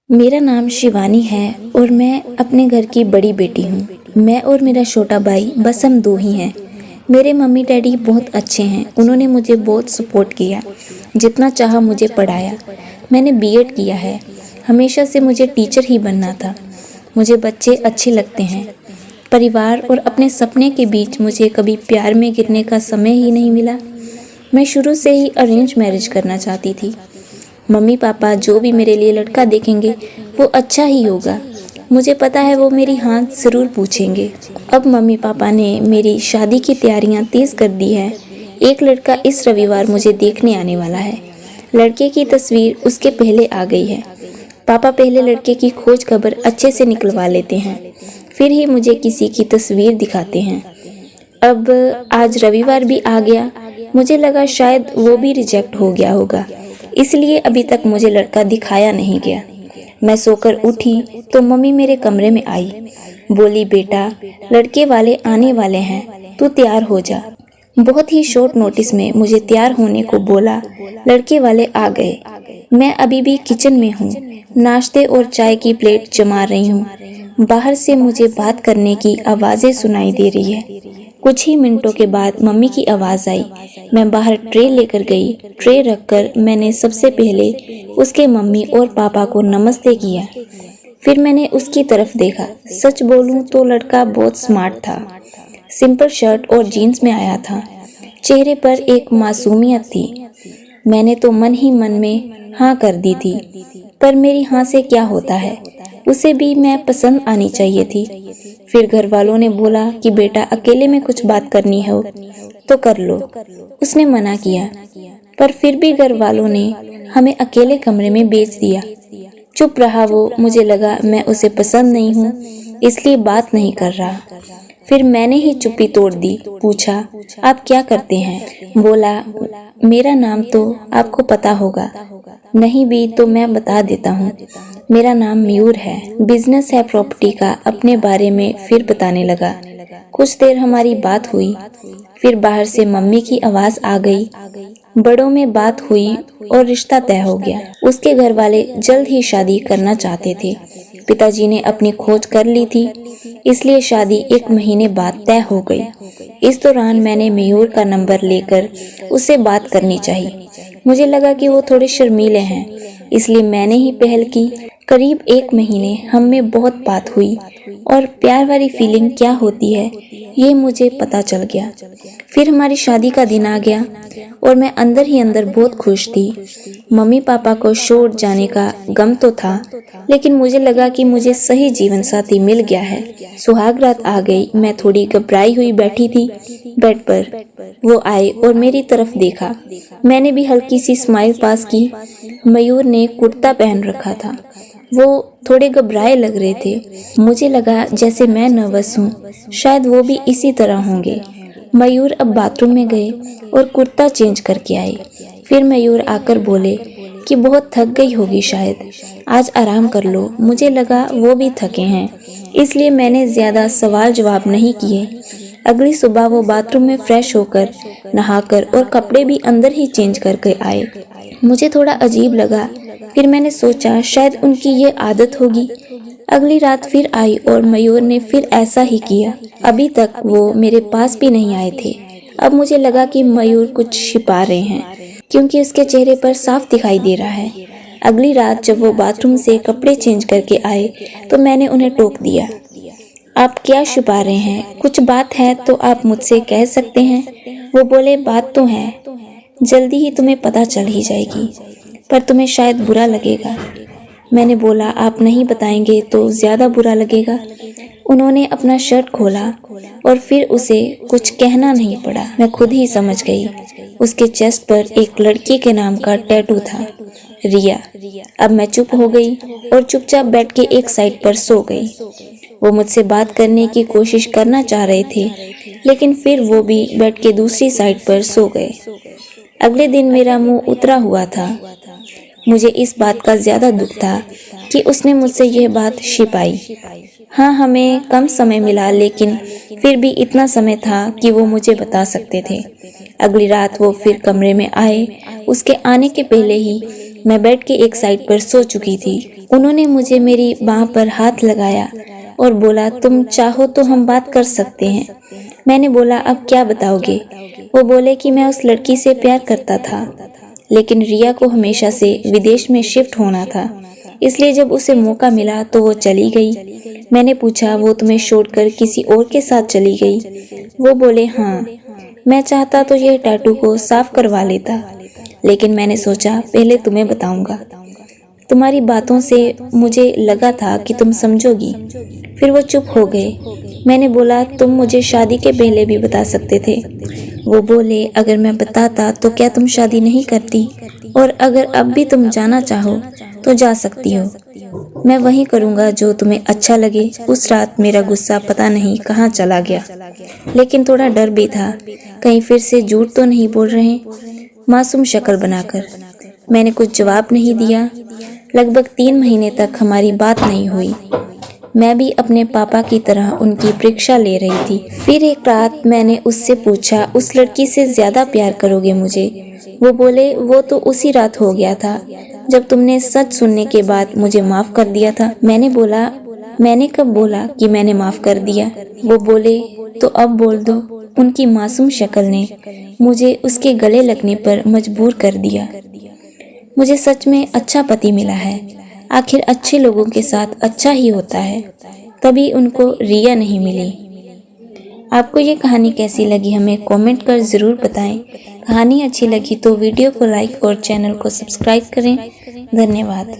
मेरा नाम शिवानी है और मैं अपने घर की बड़ी बेटी हूँ। मैं और मेरा छोटा भाई बस हम दो ही हैं। मेरे मम्मी डैडी बहुत अच्छे हैं। उन्होंने मुझे बहुत सपोर्ट किया, जितना चाहा मुझे पढ़ाया। मैंने बीएड किया है। हमेशा से मुझे टीचर ही बनना था। मुझे बच्चे अच्छे लगते हैं। परिवार और अपने सपने के बीच मुझे कभी प्यार में गिरने का समय ही नहीं मिला। मैं शुरू से ही अरेंज मैरिज करना चाहती थी। मम्मी पापा जो भी मेरे लिए लड़का देखेंगे वो अच्छा ही होगा। मुझे पता है वो मेरी हाँ ज़रूर पूछेंगे। अब मम्मी पापा ने मेरी शादी की तैयारियां तेज़ कर दी है। एक लड़का इस रविवार मुझे देखने आने वाला है। लड़के की तस्वीर उसके पहले आ गई है। पापा पहले लड़के की खोज खबर अच्छे से निकलवा लेते हैं, फिर ही मुझे किसी की तस्वीर दिखाते हैं। अब आज रविवार भी आ गया। मुझे लगा शायद वो भी रिजेक्ट हो गया होगा, इसलिए अभी तक मुझे लड़का दिखाया नहीं गया। मैं सोकर उठी तो मम्मी मेरे कमरे में आई। बोली, बेटा लड़के वाले आने वाले हैं, तू तैयार हो जा। बहुत ही शॉर्ट नोटिस में मुझे तैयार होने को बोला। लड़के वाले आ गए। मैं अभी भी किचन में हूँ, नाश्ते और चाय की प्लेट जमा रही हूँ। बाहर से मुझे बात करने की आवाज़ें सुनाई दे रही है। कुछ ही मिनटों के बाद मम्मी की आवाज़ आई। मैं बाहर ट्रे लेकर गई। ट्रे रखकर मैंने सबसे पहले उसके मम्मी और पापा को नमस्ते किया। फिर मैंने उसकी तरफ देखा। सच बोलूं तो लड़का बहुत स्मार्ट था। सिंपल शर्ट और जीन्स में आया था। चेहरे पर एक मासूमियत थी। मैंने तो मन ही मन में हाँ कर दी थी, पर मेरी हाँ से क्या होता है, उसे भी मैं पसंद आनी चाहिए थी। फिर घर वालों ने बोला कि बेटा अकेले में कुछ बात करनी हो तो कर लो। उसने मना किया, पर फिर भी घर वालों ने हमें अकेले कमरे में भेज दिया। चुप रहा वो। मुझे लगा मैं उसे पसंद नहीं हूँ, इसलिए बात नहीं कर रहा। फिर मैंने ही चुप्पी तोड़ दी। पूछा, आप क्या करते हैं? बोला, मेरा नाम तो आपको पता होगा। नहीं भी तो मैं बता देता हूँ। मेरा नाम मयूर है। बिजनेस है प्रॉपर्टी का। अपने बारे में फिर बताने लगा। कुछ देर हमारी बात हुई। फिर बाहर से मम्मी की आवाज़ आ गई। बड़ों में बात हुई और रिश्ता तय हो गया। उसके घर वाले जल्द ही शादी करना चाहते थे। पिताजी ने अपनी खोज कर ली थी, इसलिए शादी 1 महीने बाद तय हो गई। इस दौरान मैंने मयूर का नंबर लेकर उससे बात करनी चाहिए। मुझे लगा कि वो थोड़े शर्मीले हैं, इसलिए मैंने ही पहल की। करीब 1 महीने हम में बहुत बात हुई और प्यार वाली फीलिंग क्या होती है ये मुझे पता चल गया। फिर हमारी शादी का दिन आ गया और मैं अंदर ही अंदर बहुत खुश थी। मम्मी पापा को छोड़ जाने का गम तो था, लेकिन मुझे लगा कि मुझे सही जीवन साथी मिल गया है। सुहाग रात आ गई। मैं थोड़ी घबराई हुई बैठी थी बेड पर। वो आए और मेरी तरफ देखा। मैंने भी हल्की सी स्माइल पास की। मयूर ने कुर्ता पहन रखा था। वो थोड़े घबराए लग रहे थे। मुझे लगा जैसे मैं नर्वस हूँ, शायद वो भी इसी तरह होंगे। मयूर अब बाथरूम में गए और कुर्ता चेंज करके आए। फिर मयूर आकर बोले कि बहुत थक गई होगी शायद, आज आराम कर लो। मुझे लगा वो भी थके हैं, इसलिए मैंने ज़्यादा सवाल जवाब नहीं किए। अगली सुबह वो बाथरूम में फ्रेश होकर नहाकर और कपड़े भी अंदर ही चेंज करके आए। मुझे थोड़ा अजीब लगा। फिर मैंने सोचा शायद उनकी ये आदत होगी। अगली रात फिर आई और मयूर ने फिर ऐसा ही किया। अभी तक वो मेरे पास भी नहीं आए थे। अब मुझे लगा कि मयूर कुछ छिपा रहे हैं, क्योंकि उसके चेहरे पर साफ दिखाई दे रहा है। अगली रात जब वो बाथरूम से कपड़े चेंज करके आए तो मैंने उन्हें टोक दिया। आप क्या छुपा रहे हैं? कुछ बात है तो आप मुझसे कह सकते हैं। वो बोले, बात तो है, जल्दी ही तुम्हें पता चल ही जाएगी, पर तुम्हें शायद बुरा लगेगा। मैंने बोला, आप नहीं बताएंगे तो ज़्यादा बुरा लगेगा। उन्होंने अपना शर्ट खोला और फिर उसे कुछ कहना नहीं पड़ा। मैं खुद ही समझ गई। उसके चेस्ट पर एक लड़की के नाम का टैटू था, रिया। अब मैं चुप हो गई और चुपचाप बेड के एक साइड पर सो गई। वो मुझसे बात करने की कोशिश करना चाह रहे थे, लेकिन फिर वो भी बेड के दूसरी साइड पर सो गए। अगले दिन मेरा मुंह उतरा हुआ था। मुझे इस बात का ज्यादा दुख था कि उसने मुझसे यह बात छिपाई। हाँ, हमें कम समय मिला, लेकिन फिर भी इतना समय था कि वो मुझे बता सकते थे। अगली रात वो फिर कमरे में आए। उसके आने के पहले ही मैं बेड के एक साइड पर सो चुकी थी। उन्होंने मुझे मेरी बाह पर हाथ लगाया और बोला, तुम चाहो तो हम बात कर सकते हैं। मैंने बोला, अब क्या बताओगे? वो बोले कि मैं उस लड़की से प्यार करता था, लेकिन रिया को हमेशा से विदेश में शिफ्ट होना था, इसलिए जब उसे मौका मिला तो वो चली गई। मैंने पूछा, वो तुम्हें छोड़कर किसी और के साथ चली गई? वो बोले, हाँ। मैं चाहता तो यह टैटू को साफ करवा लेता, लेकिन मैंने सोचा पहले तुम्हें बताऊंगा। तुम्हारी बातों से मुझे लगा था कि तुम समझोगी। फिर वो चुप हो गए। मैंने बोला, तुम मुझे शादी के पहले भी बता सकते थे। वो बोले, अगर मैं बताता तो क्या तुम शादी नहीं करती? और अगर अब भी तुम जाना चाहो तो जा सकती हो। मैं वही करूँगा जो तुम्हें अच्छा लगे। उस रात मेरा गुस्सा पता नहीं कहाँ चला गया, लेकिन थोड़ा डर भी था, कहीं फिर से झूठ तो नहीं बोल रहे। मासूम शक्ल बनाकर मैंने कुछ जवाब नहीं दिया। लगभग 3 महीने तक हमारी बात नहीं हुई। मैं भी अपने पापा की तरह उनकी परीक्षा ले रही थी। फिर एक रात मैंने उससे पूछा, उस लड़की से ज्यादा प्यार करोगे मुझे? वो बोले, वो तो उसी रात हो गया था जब तुमने सच सुनने के बाद मुझे माफ कर दिया था। मैंने बोला, मैंने कब बोला कि मैंने माफ कर दिया? वो बोले, तो अब बोल दो। उनकी मासूम शक्ल ने मुझे उसके गले लगने पर मजबूर कर दिया। मुझे सच में अच्छा पति मिला है। आखिर अच्छे लोगों के साथ अच्छा ही होता है। तभी उनको रिया नहीं मिली। आपको ये कहानी कैसी लगी हमें कमेंट कर ज़रूर बताएं। कहानी अच्छी लगी तो वीडियो को लाइक और चैनल को सब्सक्राइब करें। धन्यवाद।